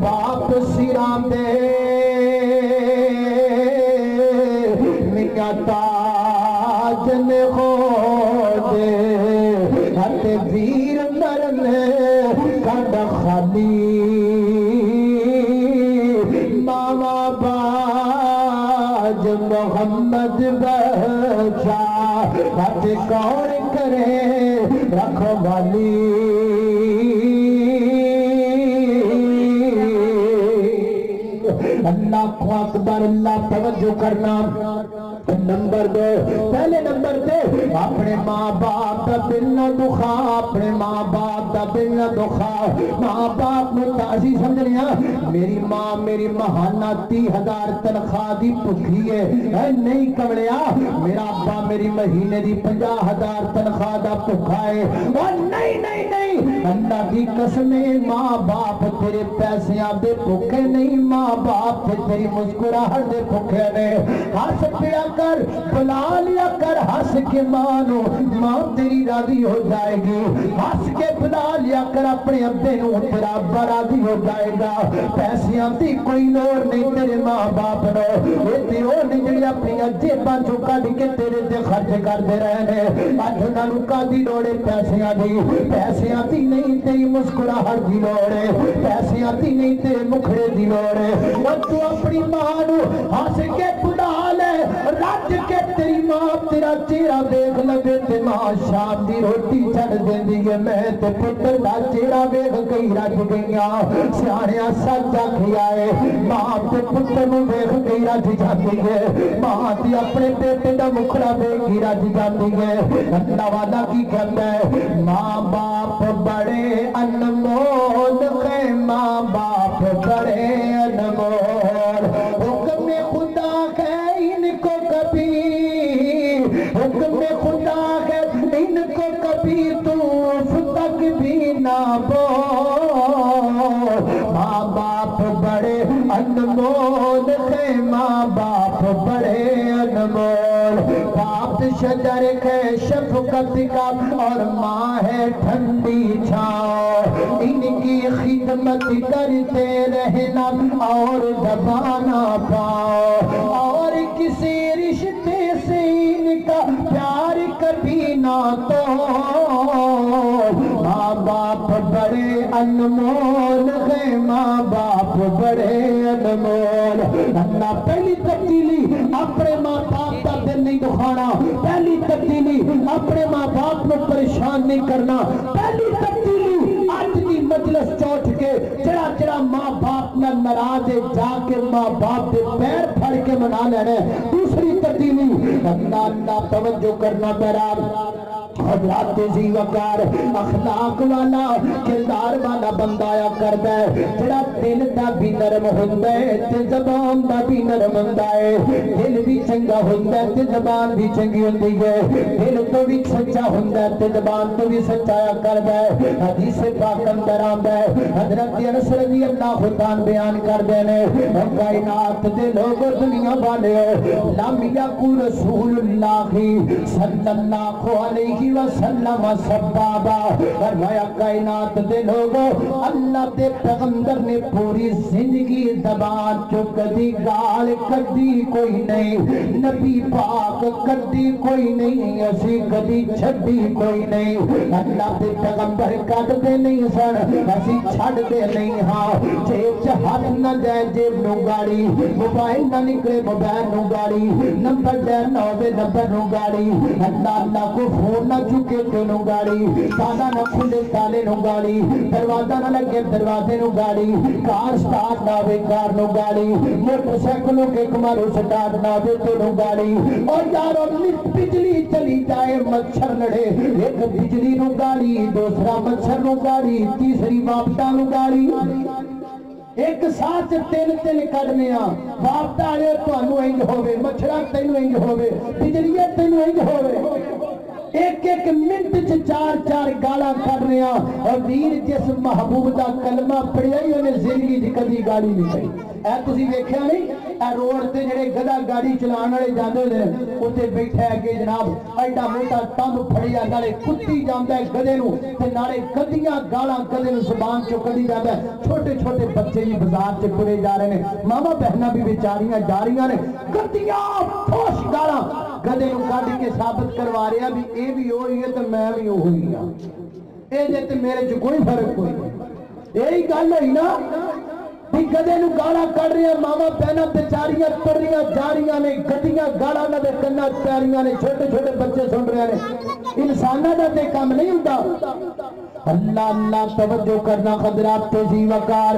[SPEAKER 1] باپ سیرام دے میاں تاج نے خود ہتے ویر نرنے کڈ خالی ماما باج محمد بچا ہتے کون کرے رکھوالی اللہ کو اکبر اللہ توجہ کرنا نمبر 2 پہلے نمبر تے اپنے ماں باپ دا دل نہ دکھا اپنے ماں باپ دا دل نہ دکھا ماں باپ نے تعزی سمجھنیا میری ماں میری مہانہ 30,000 تنخواہ دی بھکھی ہے اے نہیں کمڑیا میرا ابا میری مہینے دی 50,000 تنخواہ دا بھکھا ہے اور نہیں اللہ کی قسم ماں باپ تیرے پیسیاں دے بھکھے نہیں ماں باپ تیری مسکراہٹ دے بھکھے نے ہنس پیا کر بلا لیا کر ہنس کے مانو ماں تیری راضی ہو جائے گی ہنس کے بلا لیا کر اپنے ابے نو تیرا ابا راضی ہو جائے گا پیسیاں دی کوئی لوڑ نہیں تیرے ماں باپ نو یہ تے او نہیں جڑی اپنی جیباں چوں کڈ کے تیرے تے خرچ کردے رہے اج انہاں نوں کادی لوڑ ہے پیسیاں دی نہیں تیری مسکراہٹ دی لوڑ ہے پیسیاں دی نہیں تیرے مکھڑے دی لوڑ ہے اور تو اپنی ماں نو ہنس کے بلا لے لج کے تیری ماں تیرا چہرہ دیکھ لگے تے ماں شام دی روٹی چھڑ دیندی ہے میں تے پتر دا چہرہ دیکھ کئی رج گئیاں سیاںیاں سچ آکھیا ہے ماں تے پتر نوں دیکھ کئی رج جاندی ہے ماں تے اپنے بیٹے دا مکھڑا دیکھ کے رج جاندی ہے اللہ والا کی کہندا ہے ماں باپ بڑے انمول ہے ماں باپ بڑے انمول حکم خدا ہے ان کو کبھی حکم خدا ہے ان کو کبھی تو تک بھی نہ بول ماں باپ بڑے انمول ہے ماں باپ بڑے انمول باپ شجر ہے شفقت کا اور ماں ہے ٹھنڈی چھاؤں ان کی خدمت کرتے رہنا اور دبانا پاؤ اور کسی رشتے سے ان کا پیار کبھی نہ توڑ ماں باپ بڑے انمول ہے ماں باپ بڑے انمول اللہ پہلی تبدیلی اپنے ماں باپ کا دل نہیں دکھانا پہلی تبدیلی اپنے ماں باپ کو پریشان نہیں کرنا پہلی تبدیلی آج کی مجلس چوٹ کے چڑا چڑا ماں باپ نہ ناراض جا کے ماں باپ کے پیر پھڑ کے منا لینے دوسری تبدیلی اللہ توجہ کرنا میرا حضرات زی وقار اخلاق والا کردار والا بندہ آیا کردا ہے جڑا دل دا بھی نرم ہوندا ہے تے زبان دا بھی نرم ہوندا ہے دل بھی چنگا ہوندا ہے تے زبان بھی چنگی ہوندی ہے دل تو بھی سچا ہوندا ہے تے زبان تو بھی سچایا کردا ہے حدیث پاک اندر آندا ہے حضرت انس رضی اللہ عنہ بیان کردے نے کائنات دے لوگ دنیا والے لم یکن رسول اللہ صلی اللہ علیہ وسلم سبابا فرمایا کائنات دے لوگوں اللہ دے پیغمبر نے پوری زندگی زبان چو کدی گال کدی کوئی نہیں نبی پاک کدی کوئی نہیں اسی کدی چھڑی کوئی نہیں اللہ دے پیغمبر کد دے نہیں سن اسی چھڑ دے نہیں ہاں جیب چ ہاتھ نہ جائے جیب نو گاڑی موبائل نہ نکلے موبائل نو گاڑی نمبر جائے نوے نمبر نو گاڑی اللہ کو فون نہ چکے تو نو گاڑی تالا نہ کھلے تالے نو گاڑی دروازہ نہ لگے دروازے نو گاڑی کار سٹارٹ نہ ہوئے کار نو گاڑی موٹر سائیکلوں کے کمارو سٹارٹ نہ ہوئے تو نو گاڑی اور یارو بجلی چلی جائے مچھر لڑے ایک بجلی نو گاڑی دوسرا مچھر نو گاڑی تیسری واپٹا نو گاڑی ایک ساتھ تین کرنے واپٹا آئے تو انو انج ہوئے مچھرہ تینو انج ہوئے بجلیہ تینو انج ہوئے ایک ایک منٹ سے چار گالا کر رہے ہیں اور ویر جس محبوب دا کلمہ پڑھیا ہی انہیں زندگی دی کدی گاڑی نہیں گئی اے تسی دیکھیا نہیں اے روڈ تے جڑے گدا گاڑی چلانے والے جاندے نے اوتے بیٹھا ہے کہ جناب ایڈا موٹا تم پھڑیا نالے کتی جاندا ہے گدے نو تے نالے گدیاں گالاں گدے نو زبان چوں کڈی جاندا ہے چھوٹے چھوٹے بچے بھی بازار تے ٹرے جا رہے ہیں ماما بہناں بھی بیچاریاں جا رہی نے گدیاں پھوش گالاں گدے نو کڈ کے ثابت کروا رہا بھی اے بھی ہوئی ہے تے میں بھی ہوئی ہاں اے جے تے میرے چ کوئی فرق کوئی نہیں یہی گل ہوئی نا بھی گدے نو گالا کر رہے ہیں ماما بہنا بیچاریاں تریاں جا رہی نے گدیاں گالا نہ دے کنا پیاریاں نے چھوٹے چھوٹے بچے سن رہے ہیں انساناں دا تے کام نہیں ہوندا اللہ اللہ توجہ کرنا حضرات تیزی وقار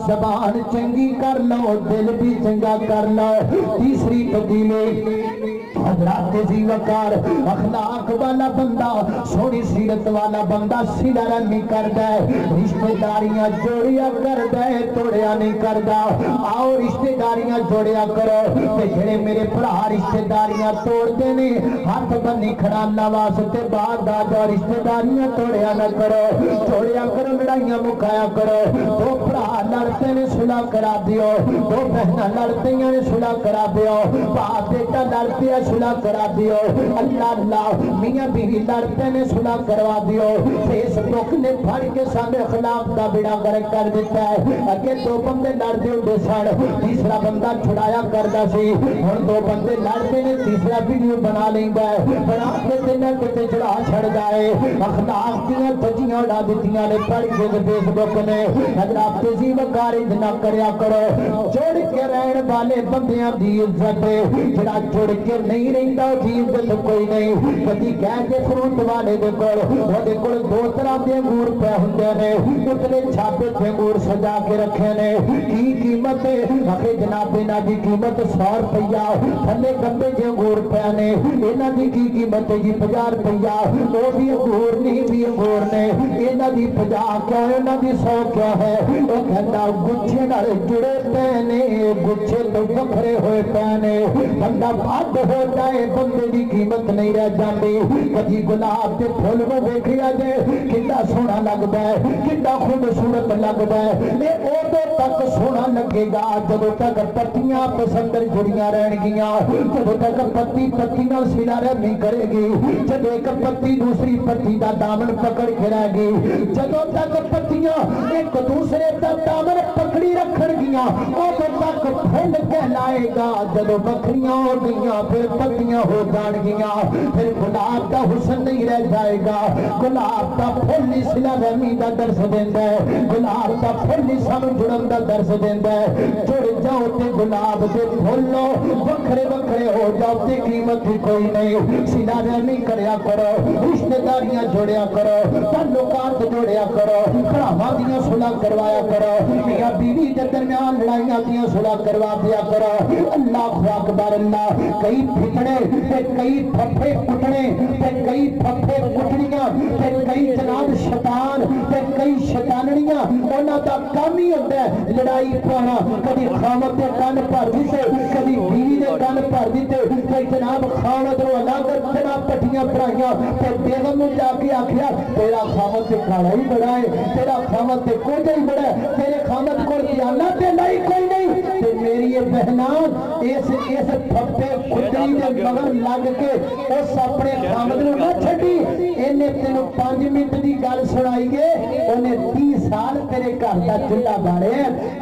[SPEAKER 1] زبان چنگی کر لو دل بھی چنگا کر لو تیسری تبدیلی حضرات تیزی وقار اخلاق والا بندہ سونی سیرت والا بندہ سیدھا رمی کر دے رشتہ داریاں جوڑیا کر دے توڑیا نہیں کر دا آؤ رشتہ داریاں جوڑیا کرو تے جڑے میرے بھرا رشتہ داریاں توڑ دے نے ہاتھ بنی کھڑا اللہ واسطے بعد دا جو رشتہ داریاں توڑیا نہ کرو توڑیا کرو لڑائیاں مکایا کرو دو بھرا لڑتے نے صلح کرا دیو دو بہناں لڑتے نے صلح کرا دیو باپ بیٹا لڑتے ہیں صلح کرا دیو اللہ اللہ میاں بیوی لڑتے نے صلح کروا دیو فیس بک نے پھڑ کے سامنے اخلاق دا بیڑا غرق کر دیتا ہے اگے دو بندے لڑتے ہوندے سن تیسرا بندہ چھڑایا کردا سی ہن دو بندے لڑتے نے تیسرا ویڈیو بنا لیندا ہے بنا کے تے تے چڑھا چھڑدا ہے اخلاق دیاں دھجیاں اڑا دتیاں نے پڑھ کے فیس بک نے حضرات تیزی وقار نہ کریا کرو جوڑ کے رہن والے بندیاں دی عزت جڑا جوڑ کے نہیں رہندا دی عزت کوئی نہیں کدی کہہ کے فروٹ والے دے کول دو طرح دے انگور پہ ہوندے نے اتنے چھاپے تے انگور سجا کے رکھے نے کی قیمت ہے آخر جناب انہاں دی قیمت 100 روپیہ تھلے گمبے جے انگور پہ نے انہاں دی کی قیمت ہے جی 50 روپیہ وہ بھی انگور نہیں بھی انگور نے انہاں دی 50 کیا ہے انہاں دی 100 کیا ہے وہ کہندا گچھے نال جڑے پے نے گچھے تو وکھرے ہوئے پے نے بندہ بد ہو جائے بندے دی قیمت نہیں رہ جاندی کدی گلاب دے پھول نوں ویکھیا جے کتنا سونا لگدا ہے کتنا خوبصورت لگدا ہے یہ ادو تک سونا لگے گا جب تک پتیاں پسندر جڑیاں رہن گیاں جب تک پتی پتی نال سلا رہی کرے گی جب ایک پتی دوسری پتی دا دامن پکڑ کے رہ گی جب تک پتیاں ایک دوسرے دا دامن پکڑی رکھن گیاں ادو تک پھول کہلائے گا جب بکریاں ہو گیاں پھر پتیاں ہو جان گیاں پھر گلاب دا حسن نہیں رہ جائے گا گلاب دا پھول نہیں سلا رحمی دا درس دیندا ہے گلاب دا پھول نہیں سانو جڑن دا درس دیندا ہے جڑ جاؤ تے گلاب دے پھول لو وکھرے وکھرے ہو جاؤ تے قیمت ہی کوئی نہیں سلا رحمی کریا کرو رشتہ داریاں جوڑیا کرو تعلقات جوڑیا کرو بھراواں دیاں صلح کروایا کرو یا بیوی دے درمیان لڑائیاں دیاں صلح کروا دیا کرو اللہ اکبر اللہ کئی پھٹڑے تے کئی پھپھے کٹنے تے کئی پھپھے کٹڑیاں تے کئی جناب شیطان تے کئی شیطانڑیاں انہاں دا کام ہی ہوندا ہے لڑائی پانا کبھی خامد دے کان بھر دیتے کبھی بیوی دے کان بھر دیتے تے جناب خامد نو الگ جناب پٹیاں پڑھائیاں تے بیگم نو جا کے آکھیا تیرا خامد تے کھاڑا ہی بڑا ہے تیرا خامد تے کوجا ہی بڑا ہے تیرے خامد کول خیانت تے لائی کوئی نہیں تے میری یہ بہنان اس پھپے کٹڑی دے مگر لگ کے اس اپنے خامد نو نہ چھڈی اینے تینوں 5 منٹ دی گل سنائی گے انہیں 30 سال تیرے گھر دا چولہا بارے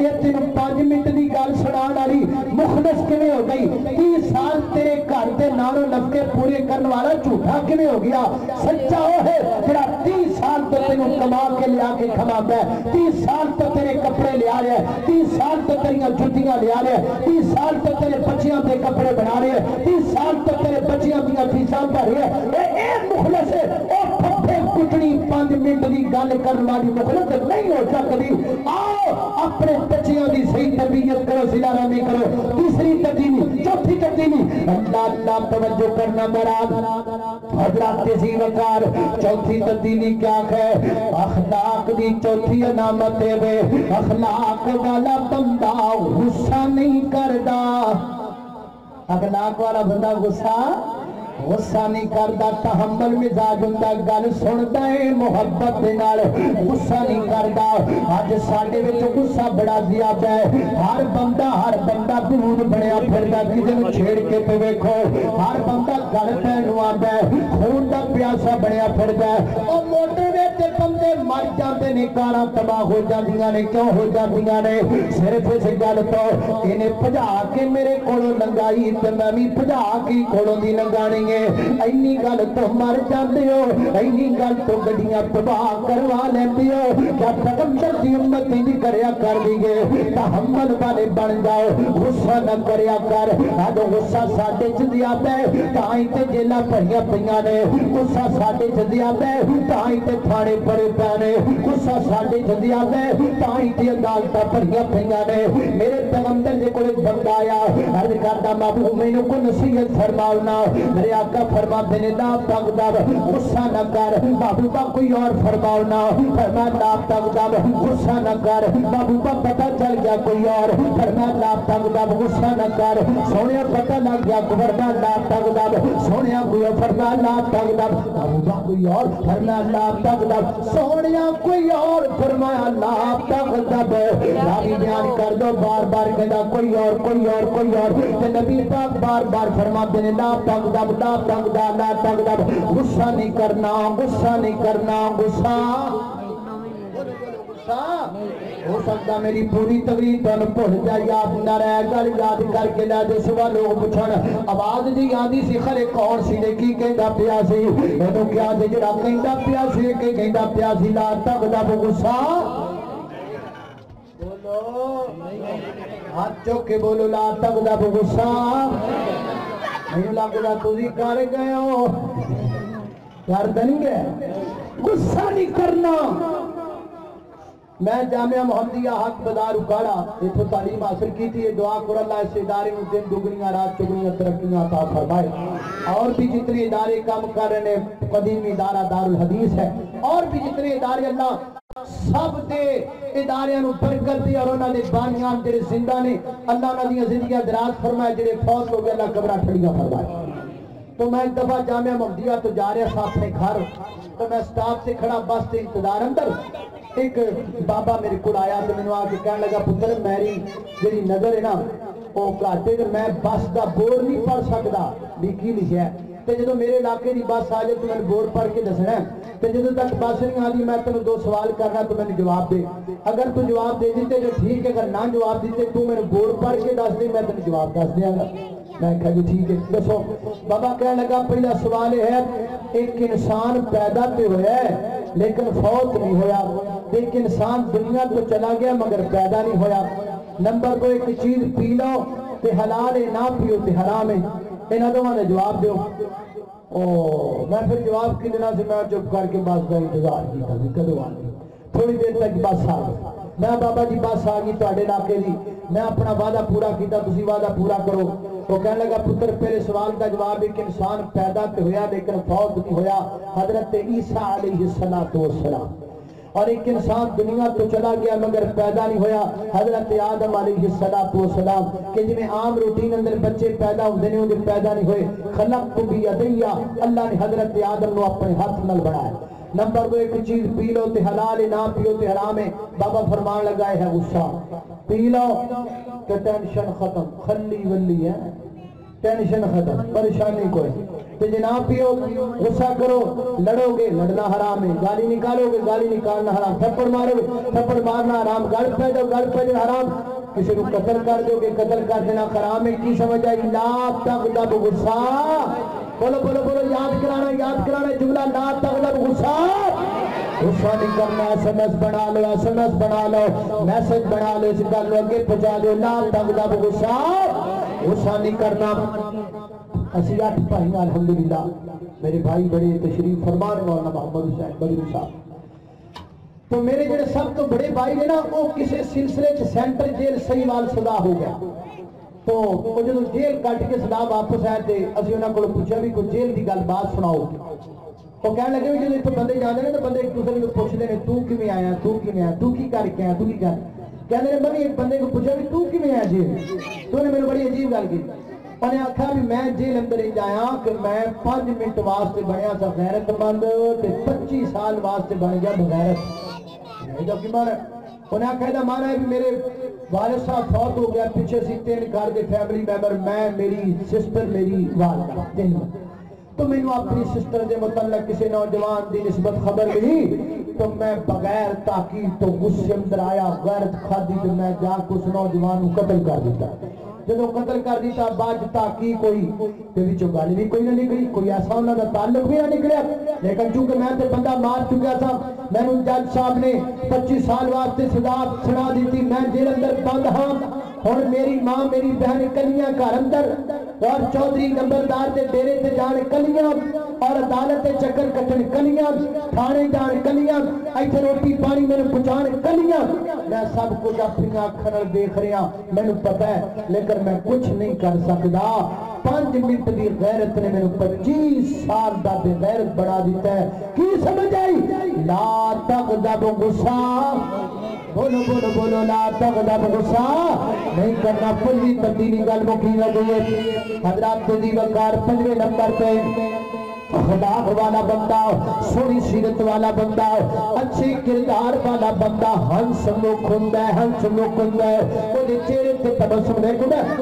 [SPEAKER 1] یہ تینوں 5 منٹ دی گل سنان والی مخلص کیویں ہو گئی 30 سال تیرے گھر دے نالوں نفقے پورے کرن والا جھوٹا کیویں ہو گیا سچا وہ ہے جڑا 30 سال تو تینوں کما کے لیا کے کھواتا ہے 30 سال تو تیرے کپڑے لیا رہا ہے 30 سال تو تیریاں جُتیاں لیا رہا ہے 30 سال تو تیرے بچیاں دے کپڑے بنا رہے ہیں 30 سال تو تیرے بچیاں دیاں فیساں بھر رہے ہیں اے مخلص ہے او پھپھے کٹنی 5 منٹ دی گل کرن والی مخلص نہیں ہو سکتی آؤ اپنے بچیاں دی صحیح تربیت کرو صلہ رحمی کرو تیسری تبدیلی چوتھی تبدیلی اللہ توجہ کرنا مراد حضرات تیزی وقار چوتھی تبدیلی کیا ہے اخلاق دی چوتھی علامت ہے اخلاق والا بندہ غصہ نہیں کردا اخلاق والا بندہ غصہ نہیں کردا تحمل مزاج ہوندا گل سندا ہے محبت دے نال غصہ نہیں کردا اج ساڈے وچ غصہ بڑا زیادہ ہے ہر بندہ بھود بنیا پھردا کسے نوں چھیڑ کے تے ویکھو ہر بندہ گل پین نوں آندا ہے خون دا پیاسا بنیا پھردا ہے او موٹر وچ تے بندے مر جاندے نے کاراں تباہ ہو جاندیاں نے کیوں ہو جاندیاں نے صرف اس گل تو اینے بھجا کے میرے کولوں لنگائی تے میں وی بھجا کے کولوں دی لنگانی اینی گل تو مر جاندے ہو اینی گل تو گڈیاں تباہ کروا لیندے ہو کیا پیغمبر دی امتی دی کریا کر دیے تحمل والے بن جاؤ غصہ نہ کریا کر اج غصہ ساڈے چ زیادہ ہے تاں تے جیلاں بھریاں پیاں نے غصہ ساڈے چ زیادہ ہے تاں تے تھانے بڑے پے نے غصہ ساڈے چ زیادہ ہے تاں تے عدالتاں بھریاں پیاں نے میرے پیغمبر دے کول بندہ آیا عرض کردا محبوب مینوں کوئی نصیحت فرماؤ نا میرے آقا فرماتے نے لا تغضب غصہ نہ کر محبوبہ کوئی اور فرماؤ نا فرمایا لا تغضب غصہ نہ کر محبوبہ پتہ چل گیا کوئی اور فرمایا لا تغضب غصہ نہ کر سونیا پتہ لگ گیا فرمایا لا تغضب سونیا کوئی فرمایا لا تغضب محبوبہ کوئی اور فرمایا لا تغضب سونیا کوئی اور فرمایا لا تغضب راوی بیان کر دو بار بار کہدا کوئی اور تے نبی پاک بار بار فرماتے ہیں لا تغضب لا تغضب غصہ نہیں کرنا غصہ ہو سکتا میری پوری تقریر تن بھول جائے یاد نہ رہے گل یاد کر کے لے دے سوا لوگ پوچھن آواز جی آندی سی خرے کون سی نے کی کہندا پیا سی اینو کیا تے جڑا کہندا پیا سی کہ کہندا پیا سی لا تغضب غصہ بولو ہاتھ چوک کے بولو لا تغضب غصہ نہیں لگتا تھی کر گئے ہو کر دیں گے غصہ نہیں کرنا میں جامعہ محمدیہ حق بازار اکاڑا اتو تعلیم حاصل کی تھی دعا کر اللہ اس ادارے میں دن دگنیاں رات چگنیاں ترقیاں عطا فرمائے اور بھی جتنے ادارے کام کر رہے ہیں قدیمی ادارہ دار الحدیث ہے اور بھی جتنے ادارے اللہ سب دے ادارے نو برکت دی اور انہاں دے بانیان جڑے زندہ نے اللہ انہاں دی زندگیاں دراز فرمائے جڑے فوت ہو گئے اللہ قبراں ٹھڑیاں فرمائے تو میں ایک دفعہ جامعہ محمدیہ تو جا رہا تھا اپنے گھر تو میں سٹاف سے کھڑا بس سے انتظار اندر ایک بابا میرے کو آیا تو میں نے آگے کہنے لگا پتر میری جڑی نظر ہے نا وہ کاٹے کہ میں بس دا بورڈ نہیں پڑھ سکتا لکھی نہیں ہے تو جدو میرے علاقے دی بس آ جائے تو میں نے بورڈ پڑھ کے دسنا ہے تو جدو تک بس نہیں آتی میں تینوں دو سوال کرنا تو میں نے جواب دے اگر تو جواب دے دیتے تو ٹھیک ہے اگر نہ جواب دیتے تو میں نے بورڈ پڑھ کے دس دے میں تینوں جواب دس دیا گا میں کہا جی ٹھیک ہے دسو بابا کہنے لگا پہلا سوال ہے ایک انسان پیدا تے ہوا ہے لیکن فوت نہیں ہویا ایک انسان دنیا تو چلا گیا مگر پیدا نہیں ہویا نمبر 2 ایک چیز پی لو تے حلال ہے نہ پیو تے حرام ہے انہاں دونوں نے جواب دیو میں پھر جواب کی دینا سے میں چپ کر کے بس کا انتظار کیتا کہ کدو آ گئی تھوڑی دیر تک بس آ گئی میں بابا جی بس آ گئی تواڈے علاقے دی میں اپنا وعدہ پورا کیتا تسی وعدہ پورا کرو تو کہنے لگا پتر پہلے سوال کا جواب ایک انسان پیدا تے ہویا لیکن فوت نہیں ہویا حضرت عیسیٰ علیہ السلام اور ایک انسان دنیا تو چلا گیا مگر پیدا نہیں ہویا حضرت آدم علیہ السلام کہ جی میں عام روٹین اندر بچے پیدا ہوتے نہیں ہوتے پیدا نہیں ہوئے خلقت بیدیا اللہ نے حضرت آدم کو اپنے ہاتھ نال بنایا نمبر 2 ایک چیز پی لو تے حلال ہے نہ پیو تے حرام ہے بابا فرمان لگائے ہے غصہ پی لو کہ ٹینشن ختم خلی ولی ہے ٹینشن ختم پریشانی کوئی تو جناب پیو غصہ کرو لڑو گے لڑنا حرام ہے گالی نکالو گے گالی نکالنا حرام تھپڑ مارو گے تھپڑ مارنا حرام گل پہ دو حرام کسی کو قتل کر دو گے قتل کر دینا حرام ہے کی سمجھ آئی لا تغضب غصہ بولو بولو بولو یاد کرانا جملہ لا تغضب غصہ غصہ نہیں کرنا ایس ایم ایس بنا لو میسج بنا لو اس گل اگے پہنچا دو لا تغضب غصہ نہیں کرنا اسی 8 بھائی الحمدللہ میرے بھائی بڑے تشریف فرمان مولانا محمد حسین بدری صاحب تو میرے جڑے سب تو بڑے بھائی نے نا وہ کسی سلسلے سینٹر جیل سہیوال سدا ہو گیا تو وہ جب جیل کٹ کے سدا واپس آئے تھے اسی انہوں کو پوچھا بھی کوئی جیل کی گل بات سناؤ تو کہنے لگے جب اتنے بندے جانے ہیں تو بندے ایک دوسرے کو پوچھتے ہیں تو کیویں آیا تو کی کر کے آیا تو کی کر کہنے لگے میں ایک بندے کو پوچھا بھی تو کیویں آیا جیل تو نے میرے بڑی عجیب گل کی انہیں آکھا بھی میں جیل اندر ہی جایا کہ میں 5 منٹ واسطے بنیا سا غیرت مند تے 25 سال واسطے بن گیا بغیرت جو کی مانا انہیں آکھا دا مانا ہے بھی میرے والد صاحب فوت ہو گیا پیچھے سے 3 گھر کے فیملی میمبر میں میری سسٹر میری والدہ 3 تو میں نے اپنی سسٹر دے متعلق کسی نوجوان دی نسبت خبر نہیں تو میں بغیر تاکید تو غصے اندر آیا غیرت کھادی تو میں جا کے اس نوجوان کو قتل کر دیتا جب قتل کر دیتا بعد تحقیق ہوئی تے وچوں گل بھی کوئی نہ نکلی کوئی ایسا انہاں دا تعلق بھی نہ نکلیا لیکن چونکہ میں تے بندہ مار چکا تھا میں نے جج صاحب نے 25 سال واسطے سزا سنا دیتی میں جیل اندر بند ہاں اور میری ماں میری بہن کلیاں گھر اندر اور چودھری نمبردار دے ڈیرے تے جان کلیاں اور عدالت تے چکر کٹن کلیاں تھانے جان کلیاں ایتھے روٹی پانی میرے پہنچان کلیاں میں سب کچھ اپنی اکھاں نال دیکھ رہا مینوں پتہ ہے لیکن میں کچھ نہیں کر سکدا 5 منٹ دی غیرت نے میرے 25 سال دا بے غیرت بنا دیتا ہے کی سمجھ آئی لا تغضب غصہ بولو بولو بولو لا تغضب غصہ نہیں کرنا کلی تبدیلی گل مکی نہ گئی حضرات دی وقار 5ویں نمبر پہ اخلاق والا بندہ سونی سیرت والا بندہ اچھی کردار والا بندہ ہنس مکھ ہوندا ہے وہ چہرے تے تبسم دیکھدا ہے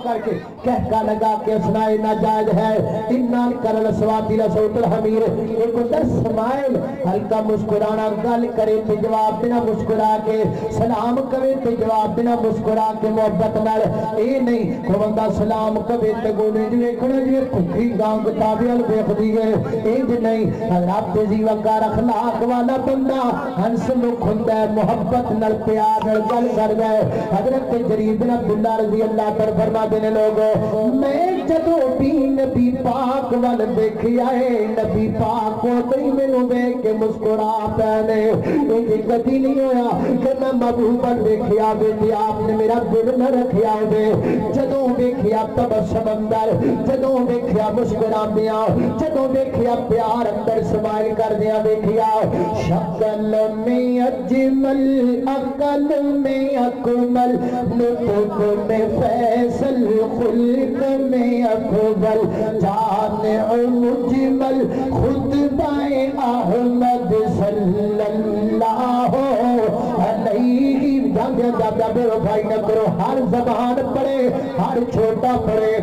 [SPEAKER 1] کر کے کہکا لگا کے سنائے ناجائز ہے انال کرل سواتی صوت الحمیر ایک اندر سمائل ہلکا مسکرانا گل کرے تے جواب دینا مسکرا کے سلام کرے تے جواب دینا مسکرا کے محبت نال اے نہیں کو بندہ سلام کرے تے گولے جو ویکھنا جی بھوکی گانگ تابعل ویکھ ایج نہیں رب دی وقار اخلاق والا بندہ ہنس مکھ ہوندا ہے محبت نال پیار نال گل کردا ہے حضرت جریر بن عبداللہ رضی اللہ عنہ فرماتے دن لوگوں میں جدو بھی نبی پاک وال دیکھیا ہے نبی پاک کو تئی مینوں دیکھ کے مسکرا پے یہ کدی نہیں ہویا کہ میں محبوب دیکھیا بیٹی آپ نے میرا دل نہ رکھیا دے جدوں دیکھیا تبسم اندر جدوں دیکھیا مسکرا دیا جدوں دیکھیا پیار اندر سمائل کر دیا دیکھیا شکل میں اجمل عقل میں اکمل نطق میں فیصل خلق میں اکبل جامع مجمل خطبہ احمد صلی اللہ علیہ بے وفائی نہ کرو ہر زبان پڑھے ہر چھوٹا پڑھے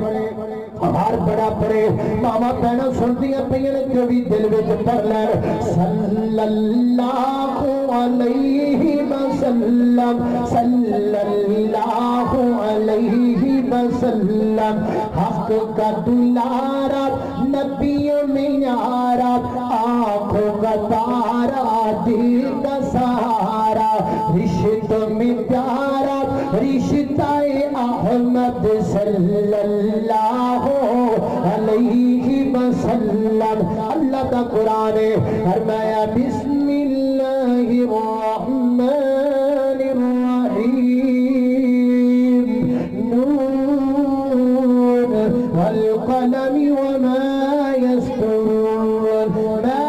[SPEAKER 1] ہر بڑا پڑھے ماما بہنوں سنتیاں پہنے جو بھی دل وچ پڑھ لین صلی اللہ علیہ وسلم صلی اللہ علیہ وسلم حق کا دلارا نبیوں میں یارا آنکھوں کا تارا دل کا سہارا رشتوں میں پیارا رشتہ احمد صلی اللہ علیہ وسلم اللہ کا قرآن فرمایا بسم اللہ الرحمن الرحیم نون والقلم وما يسطرون ما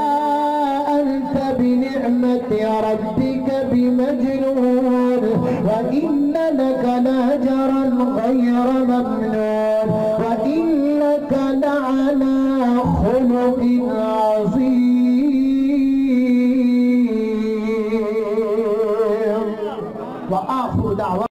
[SPEAKER 1] أنت بنعمة ربك بمجنون وإن لك لأجرا غير ممنون وإنك لعلى خلق عظيم وآخر دعوة